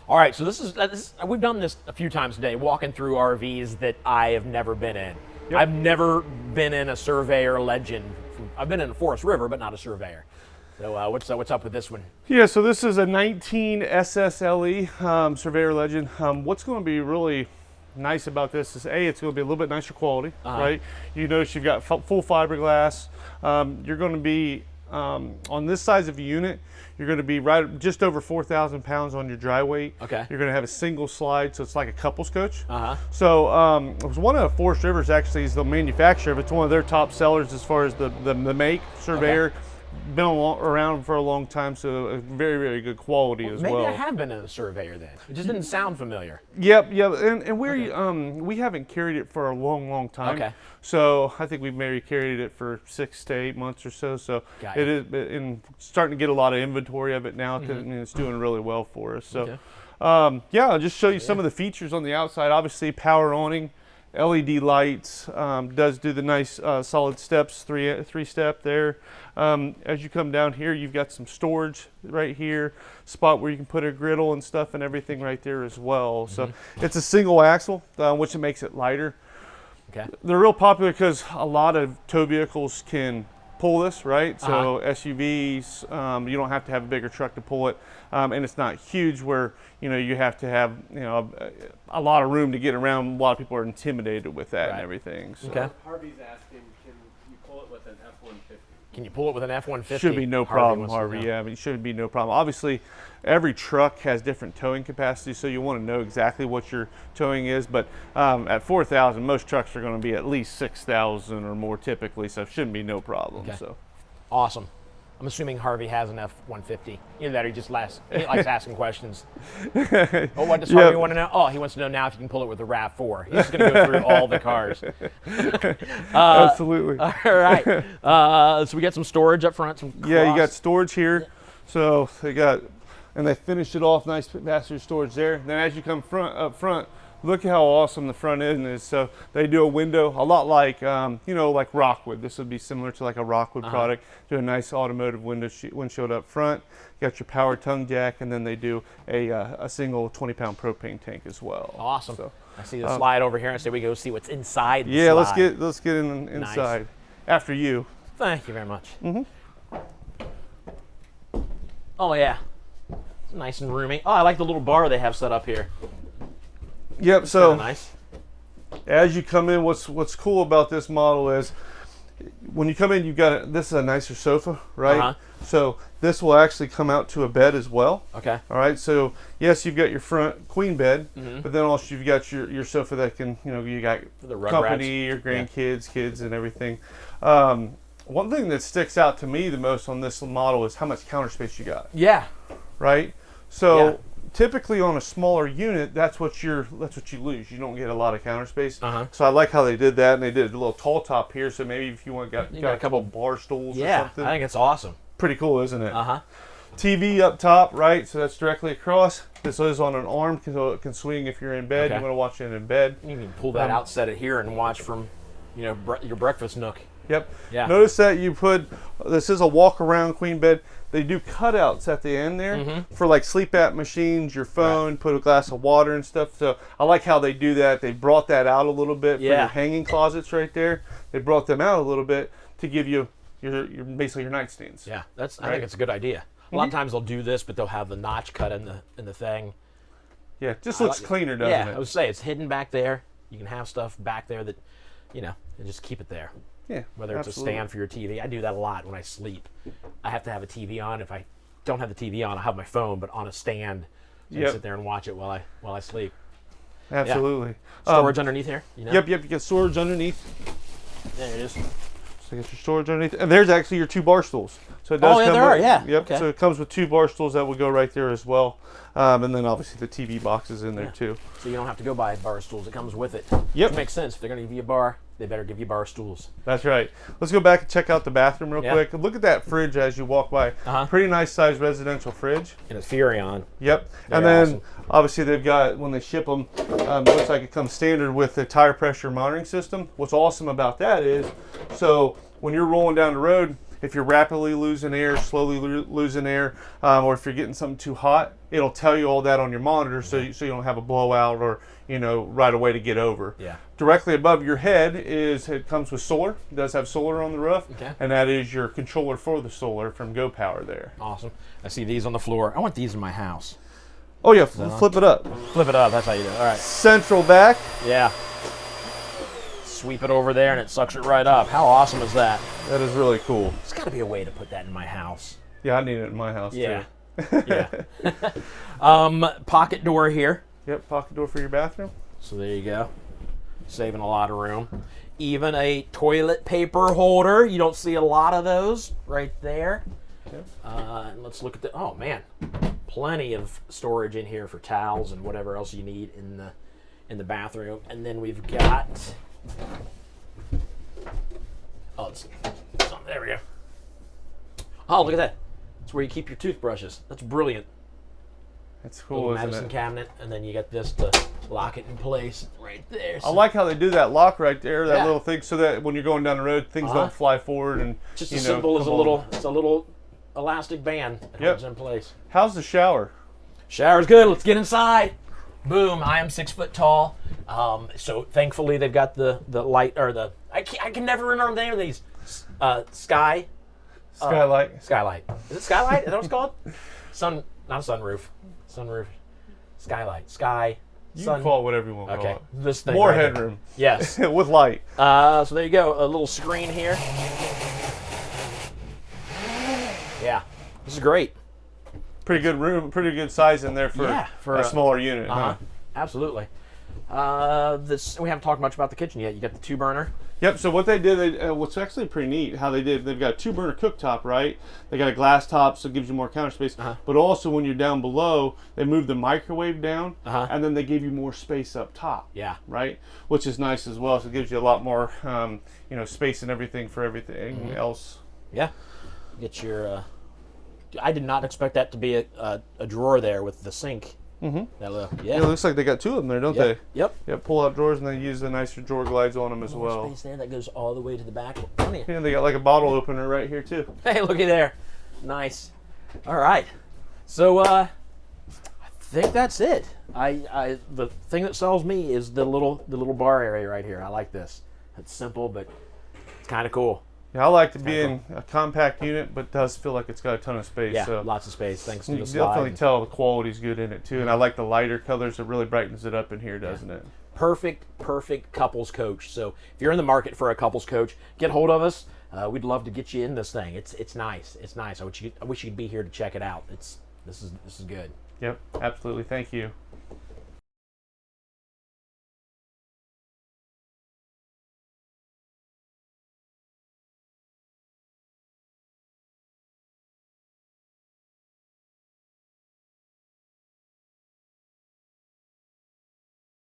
All right, so we've done this a few times today, walking through RVs that I have never been in. Yep. I've never been in a Surveyor Legend. I've been in a Forest River, but not a Surveyor. So what's up with this one? Yeah, so this is a 19 SSLE Surveyor Legend. What's going to be really nice about this is it's going to be a little bit nicer quality, right? You notice you've got full fiberglass. You're going to be on this size of a unit, you're going to be right just over 4,000 pounds on your dry weight. Okay. You're going to have a single slide, so it's like a couples coach. So it was one of Forest Rivers actually is the manufacturer of it. It's one of their top sellers as far as the make Surveyor. Okay. Been around for a long time, so a very, very good quality as well. Maybe I have been in a Surveyor then. It just didn't sound familiar. Yep, and we haven't carried it for a long time. Okay. So I think we've maybe carried it for 6 to 8 months or so. So it is starting to get a lot of inventory of it now. And it's doing really well for us. So I'll just show you some of the features on the outside. Obviously, power awning. LED lights, does do the nice solid steps, three step there. As you come down here, you've got some storage right here, spot where you can put a griddle and stuff and everything right there as well. So it's a single axle, which makes it lighter. Okay. They're real popular because a lot of tow vehicles can pull this, right? So SUVs, you don't have to have a bigger truck to pull it, and it's not huge where you have to have a lot of room to get around. A lot of people are intimidated with that and everything. So. Okay. Harvey's asking, can you pull it with an F-150? Can you pull it with an F-150? Should be no problem, Harvey. Yeah, I mean, it should be no problem. Obviously, every truck has different towing capacity, so you want to know exactly what your towing is. But at 4,000, most trucks are going to be at least 6,000 or more typically, so it shouldn't be no problem. Okay. So, awesome. I'm assuming Harvey has an F-150. Either that or he likes asking questions. Oh, what does Harvey want to know? Oh, he wants to know now if you can pull it with a RAV4. He's just going to go through all the cars. Absolutely. All right. So we got some storage up front. Yeah, you got storage here. So they finished it off, nice passenger storage there. Then as you come up front, look at how awesome the front end is. So they do a window, a lot like, like Rockwood. This would be similar to like a Rockwood product. Do a nice automotive windshield up front. You got your power tongue jack, and then they do a single 20-pound propane tank as well. Awesome. So, I see the slide over here, and so we go see what's inside the slide. Let's get inside. Nice. After you. Thank you very much. Oh yeah, it's nice and roomy. Oh, I like the little bar they have set up here. Yep. So nice. As you come in, what's cool about this model is when you come in, this is a nicer sofa, right? So this will actually come out to a bed as well. Okay. All right. So yes, you've got your front queen bed, but then also you've got your sofa that can, you got the company, your grandkids, kids, and everything. One thing that sticks out to me the most on this model is how much counter space you got. Yeah. Right. So. Typically on a smaller unit, that's what you lose. You don't get a lot of counter space. So I like how they did that, and they did a little tall top here. So maybe if you got a couple bar stools or something. I think it's awesome. Pretty cool, isn't it? TV up top, right? So that's directly across. This is on an arm, so it can swing if you're in bed. You want to watch it in bed. You can pull that out, set it here, and watch from, your breakfast nook. Yep. Yeah. Notice that this is a walk-around queen bed. They do cutouts at the end there for like sleep app machines, your phone, put a glass of water and stuff. So I like how they do that. They brought that out a little bit for your hanging closets right there. They brought them out a little bit to give you basically your nightstands. Yeah, I think it's a good idea. A lot of times they'll do this, but they'll have the notch cut in the thing. Yeah, it just looks cleaner, doesn't it? Yeah, I would say it's hidden back there. You can have stuff back there that, and just keep it there. Yeah, whether it's a stand for your TV. I do that a lot when I sleep. I have to have a TV on. If I don't have the TV on, I have my phone, but on a stand. So I can sit there and watch it while I sleep. Absolutely. Yeah. Storage underneath here? Yep, you get storage underneath. There it is. So you get your storage underneath. And there's actually your 2 bar stools. So it does there are, yeah. Yep, okay. So it comes with 2 bar stools that will go right there as well. And then obviously the TV box is in there too. So you don't have to go buy bar stools. It comes with it. Yep. Which makes sense. If they're going to give you a bar, they better give you bar stools. That's right. Let's go back and check out the bathroom real quick. Look at that fridge as you walk by. Pretty nice sized residential fridge. And it's Furrion. Yep. And then obviously they've got, when they ship them, looks like it comes standard with the tire pressure monitoring system. What's awesome about that is, so when you're rolling down the road if you're rapidly losing air, slowly losing air, or if you're getting something too hot, it'll tell you all that on your monitor, so you don't have a blowout or right away to get over. Yeah. Directly above your head it comes with solar. It does have solar on the roof, Okay. and that is your controller for the solar from Go Power there. Awesome. I see these on the floor. I want these in my house. Oh yeah, flip it up. Flip it up. That's how you do it. All right. Central back. Yeah. Sweep it over there and it sucks it right up. How awesome is that? That is really cool. There's got to be a way to put that in my house. Yeah, I need it in my house Yeah. too. Yeah. Pocket door here. Yep, pocket door for your bathroom. So there you go. Saving a lot of room. Even a toilet paper holder. You don't see a lot of those right there. Yep. And let's look at the, oh man, plenty of storage in here for towels and whatever else you need in the bathroom. And then we've got, there we go. Oh, look at that. That's where you keep your toothbrushes. That's brilliant. That's cool, Little isn't medicine it? cabinet, and then you got this to lock it in place right there. I like how they do that lock right there, that Yeah. little thing, so that when you're going down the road, things don't fly forward and just as simple as it's a little elastic band that holds in place. How's the shower? Shower's good. Let's get inside. Boom. I am 6 foot tall. So thankfully they've got the light or the I can never remember the name of these. Skylight. Skylight. Is it skylight? Is that what it's called? Not a sunroof. Sunroof. Skylight. Sky. You sun. can call it whatever you want to call Okay. it. This thing. More right here. headroom. Yes. With light. So there you go. A little screen here. Yeah. This is great. Pretty good room, pretty good size in there for a smaller unit. Huh? Absolutely. We haven't talked much about the kitchen yet. You got the 2-burner. Yep. So what they did, what's actually pretty neat, how they've got a 2-burner cooktop, right? They got a glass top, so it gives you more counter space. But also when you're down below, they moved the microwave down, and then they gave you more space up top. Yeah. Right. Which is nice as well. So it gives you a lot more, space and everything for everything else. Yeah. Get your. I did not expect that to be a drawer there with the sink. Mm-hmm. Yeah, it looks like they got 2 of them there, don't they? Yep. Yeah, pull out drawers and they use the nicer drawer glides on them as well. Space there that goes all the way to the back. Yeah, they got like a bottle opener right here too. Hey, looky there. Nice. All right. So I think that's it. The thing that sells me is the little bar area right here. I like this. It's simple, but it's kind of cool. Yeah, I like to be in a compact unit, but does feel like it's got a ton of space. Yeah, so lots of space thanks to you the can slide. definitely tell the quality's good in it too, and I like the lighter colors. It really brightens it up in here, doesn't it? Perfect couples coach. So if you're in the market for a couples coach, get hold of us. We'd love to get you in this thing. It's nice. It's nice. I wish you'd be here to check it out. This is good. Yep, absolutely. Thank you.